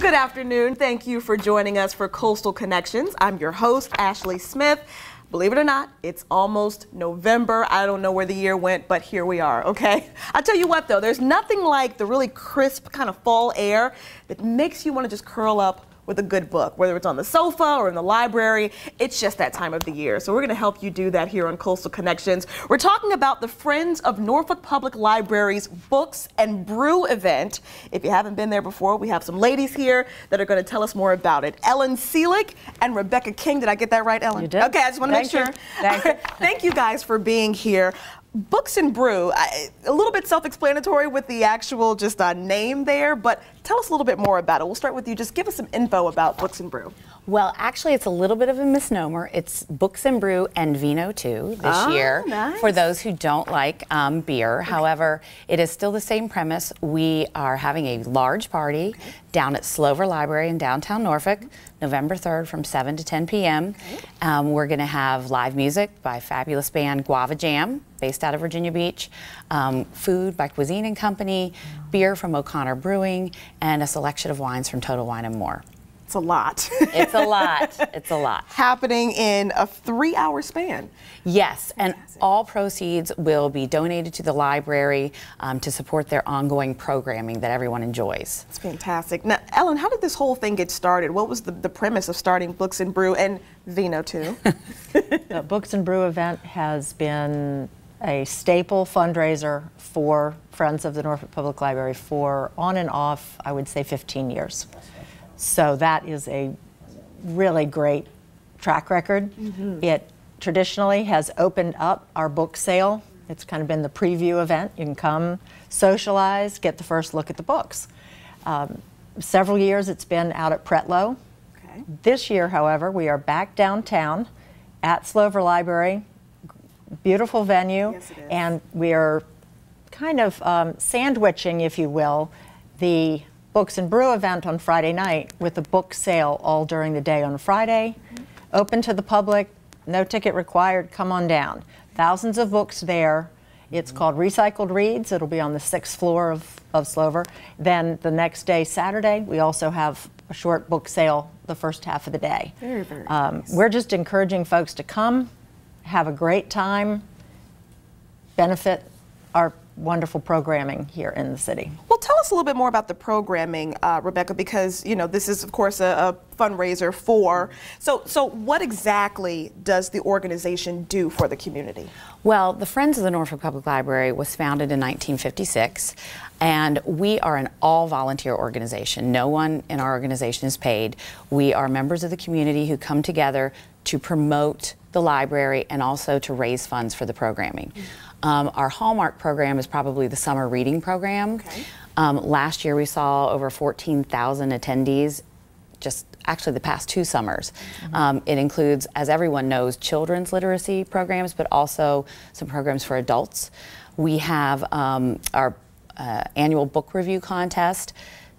good afternoon. Thank you for joining us for Coastal Connections. I'm your host, Ashley Smith. Believe it or not, it's almost November. I don't know where the year went, but here we are, okay? I'll tell you what though, there's nothing like the really crisp kind of fall air that makes you want to just curl up with a good book, whether it's on the sofa or in the library. It's just that time of the year. So we're going to help you do that here on Coastal Connections. We're talking about the Friends of Norfolk Public Library's Books and Brew event. If you haven't been there before, we have some ladies here that are going to tell us more about it. Ellen Seelig and Rebecca King. Did I get that right, Ellen? You did. Okay, I just want to make sure. Thank you. Thank you guys for being here. Books and Brew, a little bit self-explanatory with the actual just name there, but tell us a little bit more about it. We'll start with you. Just give us some info about Books and Brew. Well, actually, it's a little bit of a misnomer. It's Books and Brew and Vino too this year nice. For those who don't like beer. However, it is still the same premise. We are having a large party down at Slover Library in downtown Norfolk, November 3rd from 7 to 10 p.m. We're going to have live music by fabulous band Guava Jam, based out of Virginia Beach, food by Cuisine and Company, beer from O'Connor Brewing, and a selection of wines from Total Wine and More. It's a lot. It's a lot. It's a lot. Happening in a 3-hour span. Yes, and all proceeds will be donated to the library to support their ongoing programming that everyone enjoys. It's fantastic. Now, Ellen, how did this whole thing get started? What was the premise of starting Books and Brew and Vino too? The Books and Brew event has been a staple fundraiser for Friends of the Norfolk Public Library for on and off, I would say 15 years. So that is a really great track record. It traditionally has opened up our book sale. It's kind of been the preview event. You can come, socialize, get the first look at the books. Several years it's been out at Pretlow. This year, however, we are back downtown at Slover Library. Beautiful venue. Yes, it is. And we are kind of sandwiching, if you will, the Books and Brew event on Friday night with a book sale all during the day on Friday. Open to the public, no ticket required, come on down. Thousands of books there. It's called Recycled Reads. It'll be on the 6th floor of Slover. Then the next day, Saturday, we also have a short book sale the first half of the day. Very, very nice. We're just encouraging folks to come, have a great time, benefit our wonderful programming here in the city. Well, tell us a little bit more about the programming, Rebecca, because you know this is, of course, a fundraiser for. So what exactly does the organization do for the community? Well, the Friends of the Norfolk Public Library was founded in 1956, and we are an all-volunteer organization. No one in our organization is paid. We are members of the community who come together to promote the library and also to raise funds for the programming. Our hallmark program is probably the summer reading program. Last year we saw over 14,000 attendees, just actually the past 2 summers. It includes, as everyone knows, children's literacy programs, but also some programs for adults. We have our annual book review contest,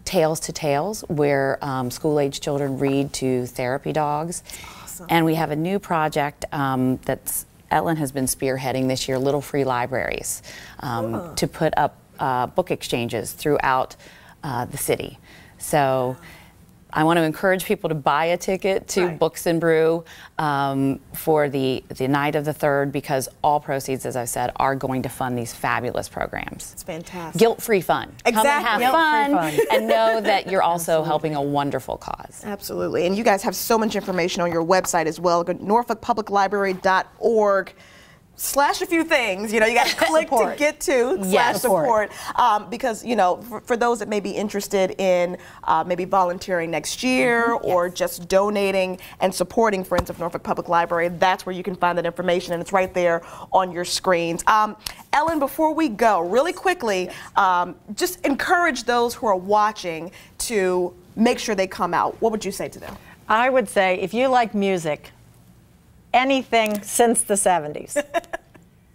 Tales to Tales, where school-age children read to therapy dogs. Awesome. And we have a new project that's Ellen has been spearheading this year, Little Free Libraries, to put up book exchanges throughout the city. So I want to encourage people to buy a ticket to Books and Brew for the night of the 3rd, because all proceeds, as I said, are going to fund these fabulous programs. It's fantastic. Guilt-free fun. Exactly. Come and have fun, Fun. and know that you're also helping a wonderful cause. Absolutely. And you guys have so much information on your website as well. Go to norfolkpubliclibrary.org. Slash a few things, you know, you got to click to get to slash support. Because, you know, for those that may be interested in maybe volunteering next year or just donating and supporting Friends of Norfolk Public Library, that's where you can find that information, and it's right there on your screens. Ellen, before we go, really quickly, just encourage those who are watching to make sure they come out. What would you say to them? I would say if you like music, anything since the 70s,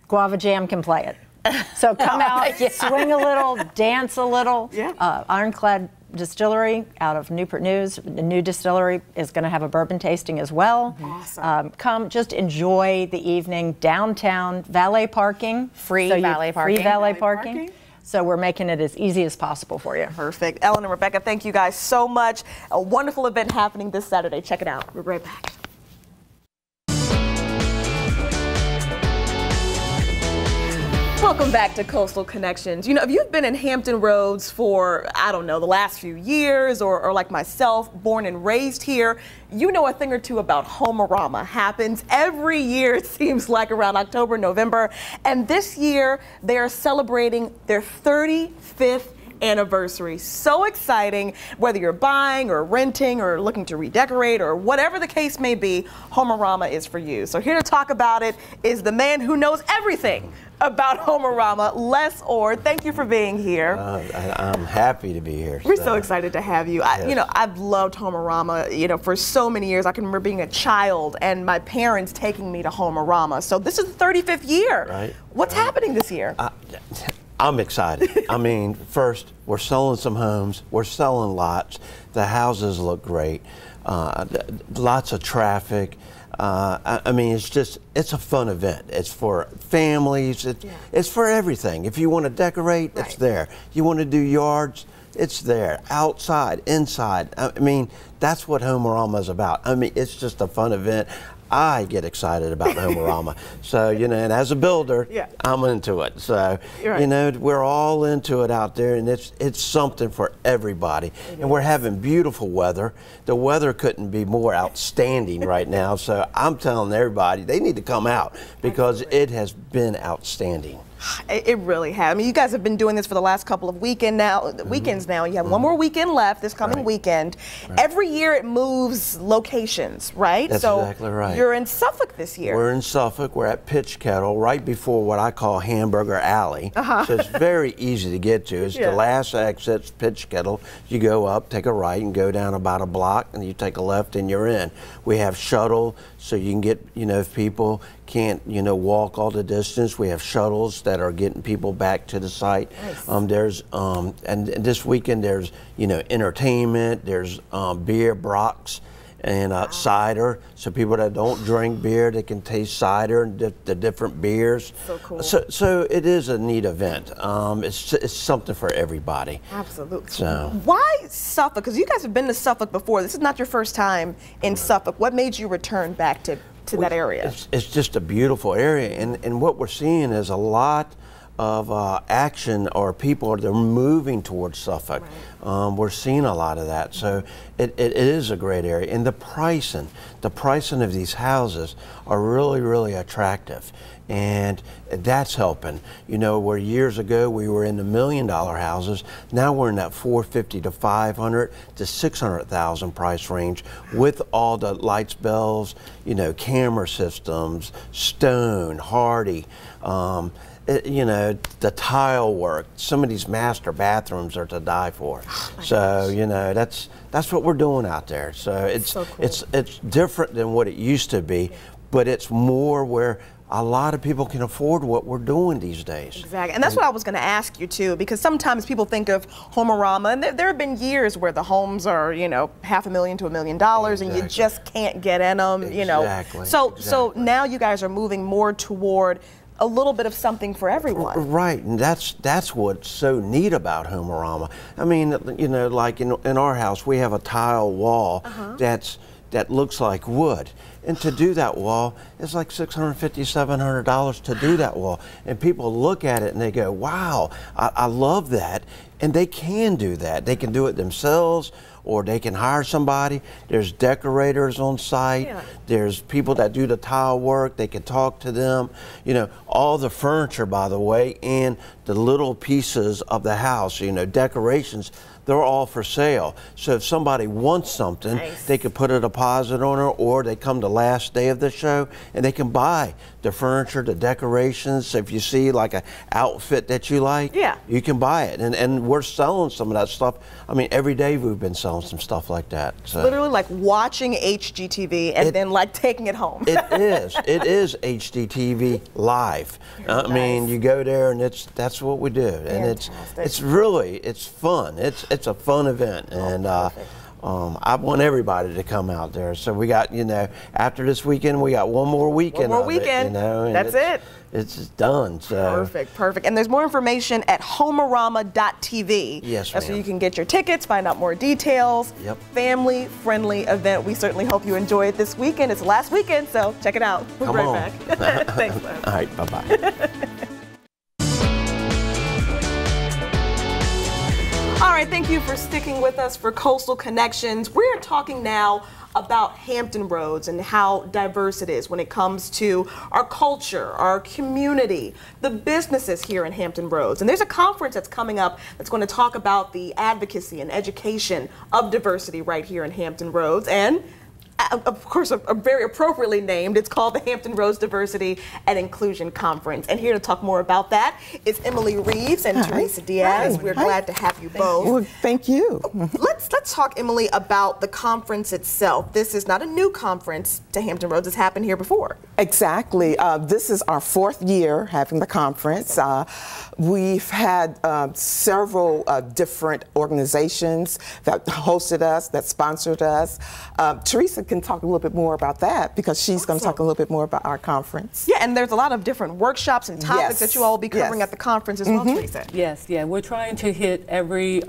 Guava Jam can play it. So come out, swing a little, dance a little. Ironclad Distillery out of Newport News, the new distillery, is going to have a bourbon tasting as well. Awesome. Come, just enjoy the evening downtown. Valet parking. Free valet parking. Free valet parking. So we're making it as easy as possible for you. Perfect. Ellen and Rebecca, thank you guys so much. A wonderful event happening this Saturday. Check it out. We're right back. Welcome back to Coastal Connections. You know, if you've been in Hampton Roads for, I don't know, the last few years, or like myself, born and raised here, you know a thing or two about Home-a-Rama. Happens every year, it seems like, around October, November. And this year, they are celebrating their 35th anniversary. So exciting. Whether you're buying or renting or looking to redecorate or whatever the case may be, Home-a-Rama is for you. So here to talk about it is the man who knows everything about Home-a-Rama, Les Orr. Thank you for being here. I'm happy to be here. We're so excited to have you. Yes. You know, I've loved Home-a-Rama, you know, for so many years. I can remember being a child and my parents taking me to Home-a-Rama. So this is the 35th year. Right. What's happening this year? I'm excited. I mean, first, we're selling some homes. We're selling lots. The houses look great. Lots of traffic. I mean, it's a fun event. It's for families. It's for everything. If you want to decorate, it's there. You want to do yards, it's there. Outside, inside. I mean, that's what Home-a-Rama is about. I mean, it's just a fun event. I get excited about Home-a-Rama. So, you know, and as a builder, I'm into it. So, you know, we're all into it out there, and it's something for everybody. And we're having beautiful weather. The weather couldn't be more outstanding right now. So I'm telling everybody, they need to come out because it has been outstanding. It really has. I mean, you guys have been doing this for the last couple of weekends now. You have one more weekend left this coming weekend. Every year it moves locations, right? That's exactly right. You're in Suffolk this year. We're in Suffolk. We're at Pitch Kettle, right before what I call Hamburger Alley. So it's very easy to get to. It's the last exit, Pitch Kettle. You go up, take a right, and go down about a block, and you take a left, and you're in. We have shuttle, so you can get, you know, if people can't, you know, walk all the distance, we have shuttles that are getting people back to the site. Nice. And this weekend there's, you know, entertainment, there's beer, brocks, and cider. So people that don't drink beer, they can taste cider and the different beers. So cool. So it is a neat event. It's something for everybody. Absolutely. So why Suffolk? Because you guys have been to Suffolk before. This is not your first time in Suffolk. What made you return back to that area? It's just a beautiful area, and what we're seeing is a lot of action, or people they're moving towards Suffolk. We're seeing a lot of that, so it is a great area. And the pricing of these houses are really, really attractive, and that's helping. You know, where years ago we were in the $1 million houses, now we're in that $450,000 to $500,000 to $600,000 price range, with all the lights, bells, you know, camera systems, stone, hardy. You know, the tile work. Some of these master bathrooms are to die for. So, you know, that's what we're doing out there. So it's so cool. It's different than what it used to be, but it's more where a lot of people can afford what we're doing these days. Exactly, and that's what I was going to ask you too, because sometimes people think of Home-a-Rama, and there have been years where the homes are, you know, $500,000 to $1 million, and you just can't get in them, you know. So now you guys are moving more toward a little bit of something for everyone. Right, and that's what's so neat about Home-a-Rama. I mean, you know, like in our house, we have a tile wall that looks like wood. And to do that wall, it's like $650, $700 to do that wall. And people look at it and they go, wow, I love that. And they can do that. They can do it themselves, or they can hire somebody. There's decorators on site. There's people that do the tile work. They can talk to them. You know, all the furniture, by the way, and the little pieces of the house, you know, decorations, they're all for sale. So if somebody wants something, they could put a deposit on it, or they come the last day of the show and they can buy the furniture, the decorations. So if you see like an outfit that you like, you can buy it. And we're selling some of that stuff. I mean, every day we've been selling some stuff like that. So literally like watching HGTV and then like taking it home. It is HGTV live. I mean, you go there and that's what we do. And it's fun. It's a fun event. And I want everybody to come out there. So we got, you know, after this weekend, we got one more weekend. One more weekend. You know, and that's it. It's just done. So. Perfect, perfect. And there's more information at Home-a-Rama.tv. Yes, that's ma'am. where you can get your tickets, find out more details. Yep. Family-friendly event. We certainly hope you enjoy it this weekend. It's the last weekend, so check it out. We'll be right back. Thanks, Les. All right, bye-bye. All right, thank you for sticking with us for Coastal Connections. We're talking now about Hampton Roads and how diverse it is when it comes to our culture, our community, the businesses here in Hampton Roads. And there's a conference that's coming up that's going to talk about the advocacy and education of diversity right here in Hampton Roads. And of course, very appropriately named. It's called the Hampton Roads Diversity and Inclusion Conference. And here to talk more about that is Emily Reeves and Teresa Diaz. We're glad to have you both. Well, thank you. Let's talk, Emily, about the conference itself. This is not a new conference to Hampton Roads. It's happened here before. Exactly. This is our 4th year having the conference. We've had several different organizations that hosted us, that sponsored us. Teresa can talk a little bit more about that because she's going to talk a little bit more about our conference. Yeah, and there's a lot of different workshops and topics that you all will be covering at the conference as well, Teresa. Yes, yeah, we're trying to hit every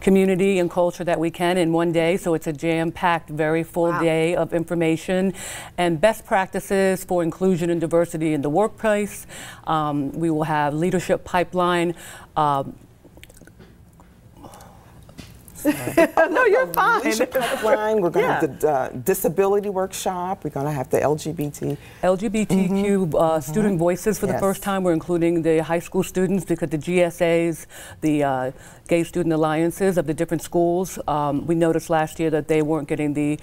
community and culture that we can in one day, so it's a jam-packed, very full day of information and best practices for inclusion and diversity in the workplace. We will have leadership pipeline. No, you're fine. Pipeline. We're going to have the disability workshop. We're going to have the LGBTQ student voices for the first time. We're including the high school students because the GSAs, the Gay Student Alliances of the different schools, we noticed last year that they weren't getting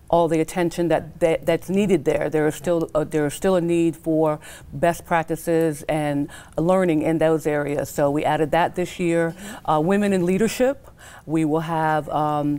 all the attention that's needed there. There is still a need for best practices and learning in those areas. So we added that this year. Women in leadership. We will have a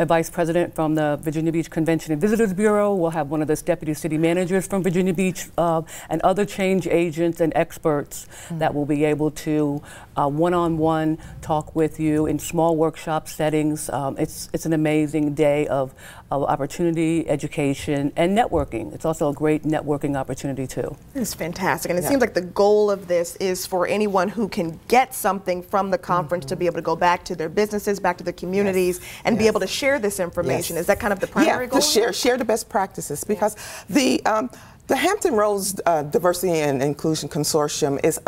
vice president from the Virginia Beach Convention and Visitors Bureau. We'll have one of the deputy city managers from Virginia Beach and other change agents and experts that will be able to one-on-one talk with you in small workshop settings. It's an amazing day of opportunity, education, and networking. It's also a great networking opportunity too. It's fantastic, and it seems like the goal of this is for anyone who can get something from the conference to be able to go back to their businesses, back to the communities, and be able to share this information. Is that kind of the primary goal? To share the best practices, because the Hampton Roads Diversity and Inclusion Consortium is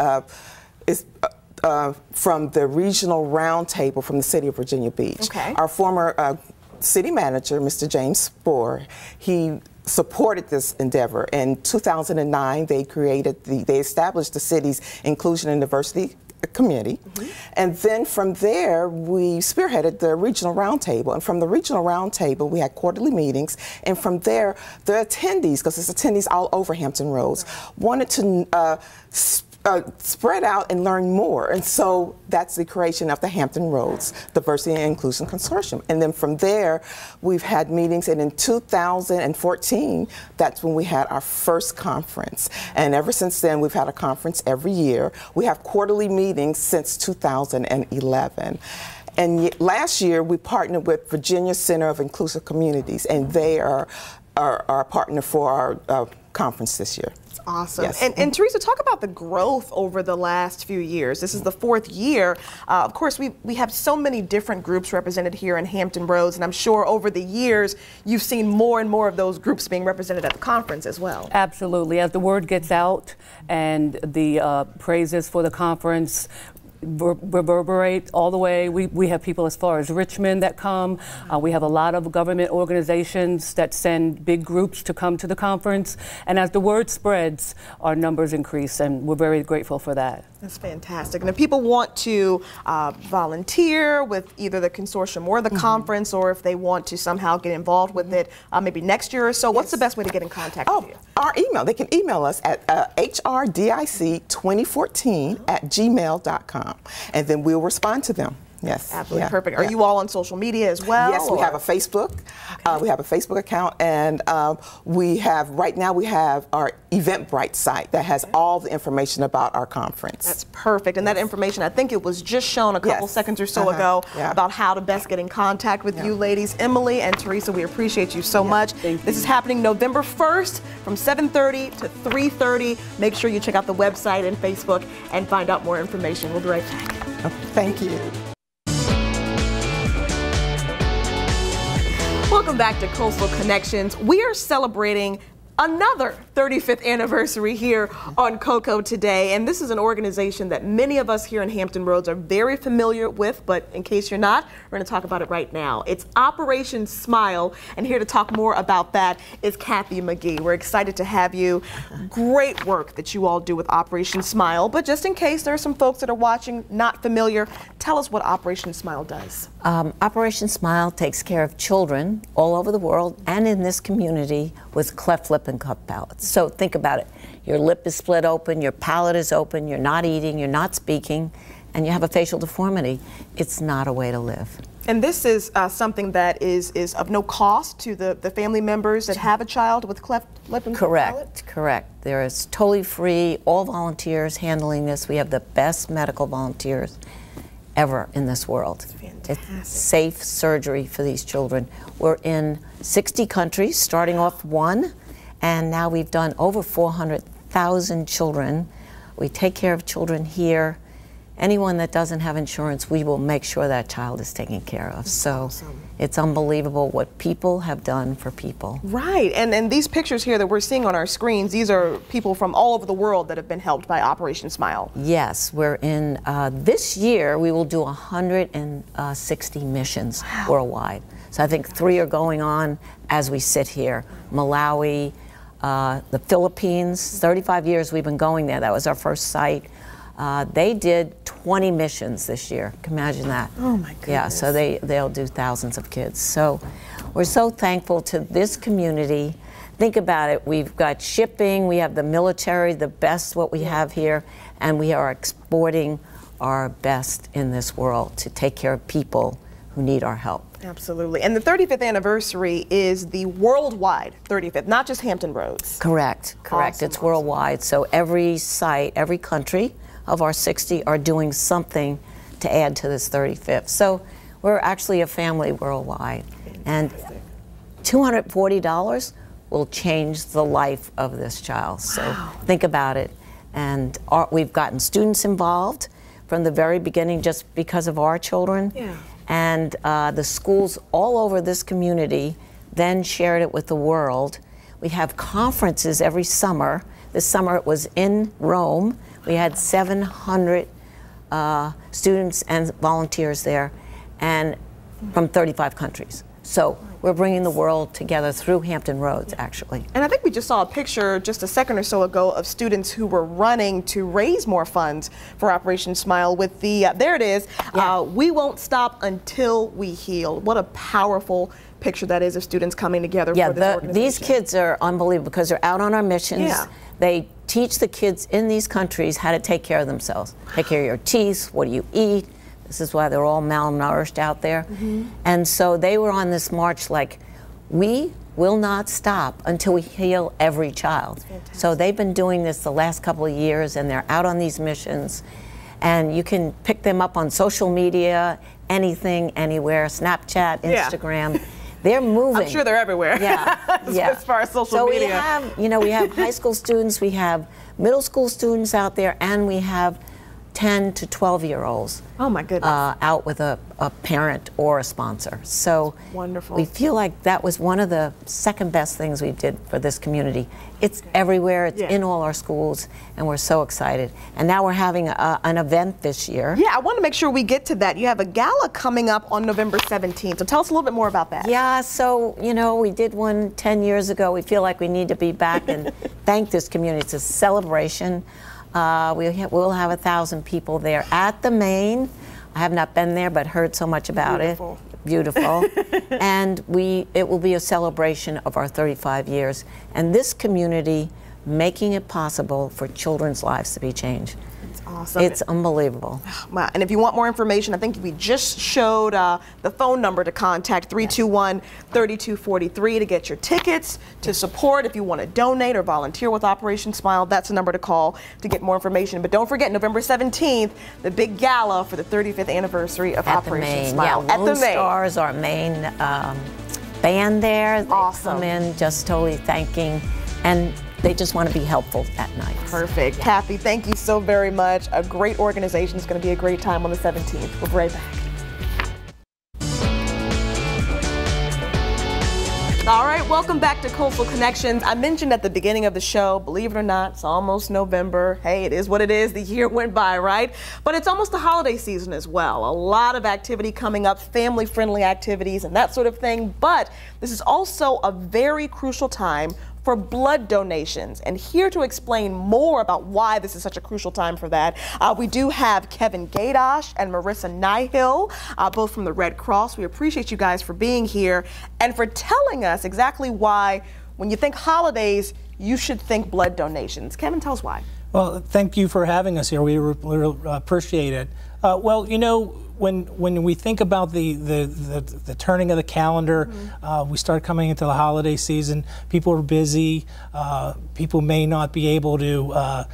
from the regional roundtable from the city of Virginia Beach. Okay. Our former city manager, Mr. James Spohr, he supported this endeavor. In 2009, they established the city's Inclusion and Diversity Committee, and then from there we spearheaded the regional roundtable, and from the regional roundtable we had quarterly meetings, and from there the attendees, because it's attendees all over Hampton Roads, wanted to spread out and learn more, and so that's the creation of the Hampton Roads Diversity and Inclusion Consortium. And then from there we've had meetings, and in 2014 that's when we had our first conference, and ever since then we've had a conference every year. We have quarterly meetings since 2011. And last year we partnered with Virginia Center of Inclusive Communities, and they are our partner for our conference this year. Awesome. Yes. And Teresa, talk about the growth over the last few years. This is the 4th year. Of course, we have so many different groups represented here in Hampton Roads, and I'm sure over the years you've seen more and more of those groups being represented at the conference as well. Absolutely. As the word gets out and the praises for the conference reverberate all the way. We have people as far as Richmond that come. We have a lot of government organizations that send big groups to come to the conference. And as the word spreads, our numbers increase, and we're very grateful for that. That's fantastic. And if people want to volunteer with either the consortium or the conference, or if they want to somehow get involved with it maybe next year or so, what's the best way to get in contact with you? Our email. They can email us at hrdic2014@gmail.com, and then we'll respond to them. Yes. Absolutely perfect. Are you all on social media as well? Yes, we have a Facebook. We have a Facebook account, and we have, right now we have our Eventbrite site that has all the information about our conference. That's perfect. And that information, I think it was just shown a couple seconds or so ago about how to best get in contact with you ladies. Emily and Teresa, we appreciate you so much. This is happening November 1st from 7:30 to 3:30. Make sure you check out the website and Facebook and find out more information. We'll be right back. Thank you. Welcome back to Coastal Connections. We are celebrating another 35th anniversary here on COCO today, and this is an organization that many of us here in Hampton Roads are very familiar with, but in case you're not, we're going to talk about it right now. It's Operation Smile, and here to talk more about that is Kathy McGee. We're excited to have you. Great work that you all do with Operation Smile, but just in case there are some folks that are watching not familiar, tell us what Operation Smile does. Operation Smile takes care of children all over the world and in this community with cleft lip and cup palates. So think about it. Your lip is split open, your palate is open, you're not eating, you're not speaking, and you have a facial deformity. It's not a way to live. And this is something that is of no cost to the family members that have a child with cleft lip and cup palate? Correct. There is totally free, all volunteers handling this. We have the best medical volunteers ever in this world. It's safe surgery for these children. We're in 60 countries, starting off one, and now we've done over 400,000 children. We take care of children here. Anyone that doesn't have insurance, we will make sure that child is taken care of. So it's unbelievable what people have done for people. Right, and these pictures here that we're seeing on our screens, these are people from all over the world that have been helped by Operation Smile. Yes, we're in, this year we will do 160 missions worldwide. So I think 3 are going on as we sit here. Malawi, the Philippines, 35 years we've been going there. That was our first site. They did 20 missions this year. Imagine that. Oh my goodness. Yeah, so they'll do thousands of kids. So we're so thankful to this community. Think about it. We've got shipping, we have the military, the best what we have here, and we are exporting our best in this world to take care of people who need our help. Absolutely. And the 35th anniversary is the worldwide 35th, not just Hampton Roads. Correct. Awesome, It's worldwide. So every site, every country of our 60 are doing something to add to this 35th. So we're actually a family worldwide. And $240 will change the life of this child. So think about it. And we've gotten students involved from the very beginning just because of our children. Yeah. And the schools all over this community then shared it with the world. We have conferences every summer. This summer it was in Rome. We had 700 students and volunteers there, and from 35 countries. So we're bringing the world together through Hampton Roads, actually. And I think we just saw a picture just a second or so ago of students who were running to raise more funds for Operation Smile with the, there it is, we won't stop until we heal. What a powerful picture that is of students coming together for this organization. These kids are unbelievable because they're out on our missions. Yeah. They teach the kids in these countries how to take care of themselves. Take care of your teeth, what do you eat? This is why they're all malnourished out there. And so they were on this march like, we will not stop until we heal every child. So they've been doing this the last couple of years, and they're out on these missions. And you can pick them up on social media, anything, anywhere, Snapchat, Instagram. They're moving. I'm sure they're everywhere. As far as social media. So we have high school students, we have middle school students out there, and we have 10 to 12-year-olds. Oh my goodness. Out with a parent or a sponsor. So wonderful. We feel like that was one of the second best things we did for this community. It's everywhere, it's in all our schools, and we're so excited. And now we're having an event this year. Yeah, I want to make sure we get to that. You have a gala coming up on November 17th, so tell us a little bit more about that. Yeah, so, we did one 10 years ago. We feel like we need to be back and thank this community. It's a celebration. We'll have 1,000 people there at the Main. I have not been there, but heard so much about it. Beautiful. And it will be a celebration of our 35 years. And this community making it possible for children's lives to be changed. That's awesome. It's unbelievable. Wow. And if you want more information, I think we just showed the phone number to contact, 321-3243, to get your tickets, to support. If you want to donate or volunteer with Operation Smile, that's the number to call to get more information. But don't forget, November 17th, the big gala for the 35th anniversary of Operation Smile. Yeah, Lone Stars, our main band there. They Awesome. come in just totally thanking, and they just want to be helpful that night. Perfect. Yeah. Kathy, thank you so very much. A great organization. It's going to be a great time on the 17th. We'll be right back. All right, welcome back to Coastal Connections. I mentioned at the beginning of the show, believe it or not, it's almost November. Hey, it is what it is. The year went by, right? But it's almost the holiday season as well. A lot of activity coming up, family-friendly activities and that sort of thing. But this is also a very crucial time for blood donations. And here to explain more about why this is such a crucial time for that, we do have Kevin Gaydosh and Marissa Nihill, both from the Red Cross. We appreciate you guys for being here and for telling us exactly why, when you think holidays, you should think blood donations. Kevin, tell us why. Well, thank you for having us here. We appreciate it. Well, you know, when we think about the turning of the calendar, we start coming into the holiday season. People are busy. People may not be able to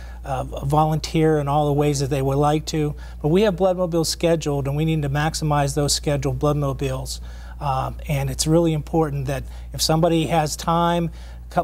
volunteer in all the ways that they would like to. But we have blood mobiles scheduled, and we need to maximize those scheduled blood mobiles. And it's really important that if somebody has time,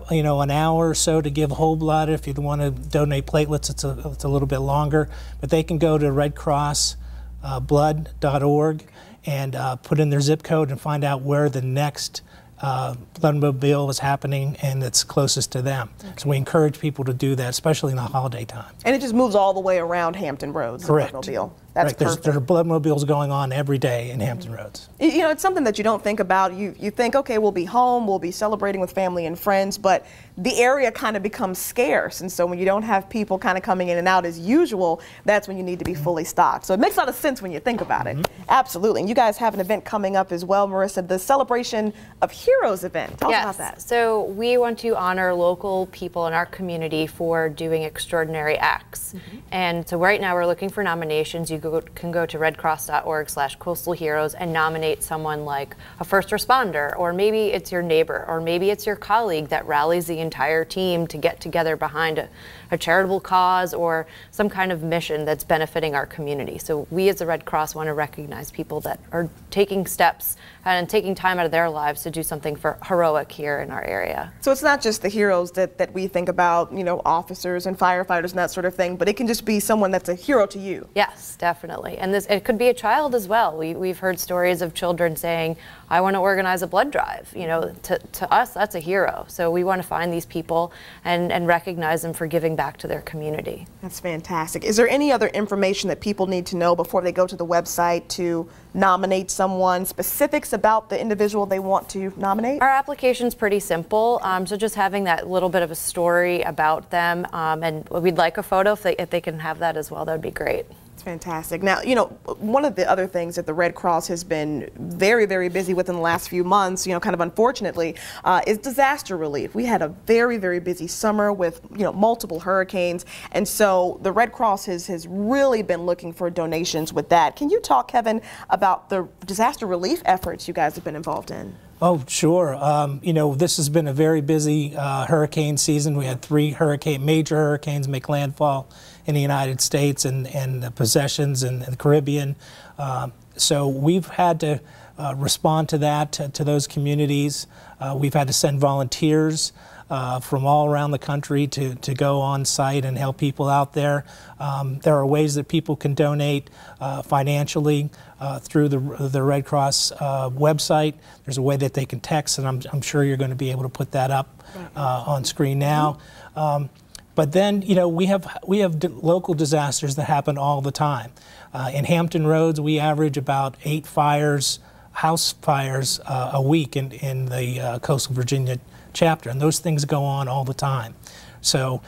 you know, an hour or so to give whole blood. If you want to donate platelets, it's a little bit longer. But they can go to redcrossblood.org and put in their zip code and find out where the next blood mobile is happening and it's closest to them. Okay. So we encourage people to do that, especially in the holiday time. And it just moves all the way around Hampton Roads. Correct. The blood mobile. That's perfect. There are blood mobiles going on every day in Hampton Roads. You know, it's something that you don't think about. You think, okay, we'll be home, we'll be celebrating with family and friends, but the area kind of becomes scarce. And so when you don't have people kind of coming in and out as usual, that's when you need to be fully stocked. So it makes a lot of sense when you think about it. Absolutely. And you guys have an event coming up as well, Marissa, the Celebration of Heroes event. Tell us about that. So we want to honor local people in our community for doing extraordinary acts. And so right now we're looking for nominations. You can go to redcross.org/coastalheroes and nominate someone like a first responder, or maybe it's your neighbor, or maybe it's your colleague that rallies the entire team to get together behind a charitable cause or some kind of mission that's benefiting our community. So we as the Red Cross want to recognize people that are taking steps and taking time out of their lives to do something for heroic here in our area. So it's not just the heroes that we think about, you know, officers and firefighters and that sort of thing, but it can just be someone that's a hero to you. Yes, definitely. And it could be a child as well. We've heard stories of children saying, I want to organize a blood drive. You know, to us, that's a hero. So we want to find these people and recognize them for giving back to their community. That's fantastic. Is there any other information that people need to know before they go to the website to nominate someone, specifics about the individual they want to nominate? Our application's pretty simple, so just having that little bit of a story about them, and we'd like a photo. If they can have that as well, that would be great. Fantastic. Now, you know, one of the other things that the Red Cross has been very, very busy with in the last few months, you know, kind of unfortunately, is disaster relief. We had a very, very busy summer with, you know, multiple hurricanes. And so the Red Cross has really been looking for donations with that. Can you talk, Kevin, about the disaster relief efforts you guys have been involved in? Oh, sure. You know, this has been a very busy hurricane season. We had 3 major hurricanes make landfall in the United States and the possessions in the Caribbean. So we've had to respond to that, to those communities. We've had to send volunteers from all around the country to go on site and help people out there. There are ways that people can donate financially through the Red Cross website. There's a way that they can text, and I'm sure you're going to be able to put that up on screen now. But then, you know, we have local disasters that happen all the time. In Hampton Roads, we average about 8 house fires a week in the Coastal Virginia chapter, and those things go on all the time. So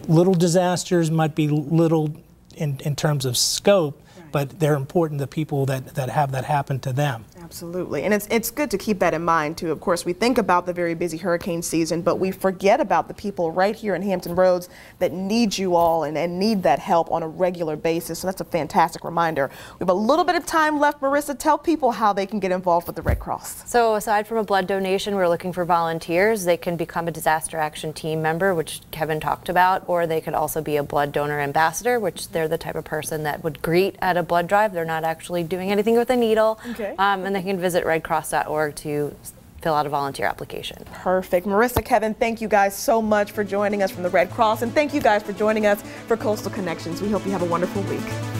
little disasters might be little in terms of scope, but they're important to people that have that happen to them. Absolutely, and it's good to keep that in mind too. Of course, we think about the very busy hurricane season, but we forget about the people right here in Hampton Roads that need you all and need that help on a regular basis. So that's a fantastic reminder. We have a little bit of time left. Marissa, tell people how they can get involved with the Red Cross. So aside from a blood donation, we're looking for volunteers. They can become a disaster action team member, which Kevin talked about, or they could also be a blood donor ambassador, which they're the type of person that would greet at a blood drive. They're not actually doing anything with a needle. Okay. And they can visit redcross.org to fill out a volunteer application. Perfect. Marissa, Kevin, thank you guys so much for joining us from the Red Cross, and thank you guys for joining us for Coastal Connections. We hope you have a wonderful week.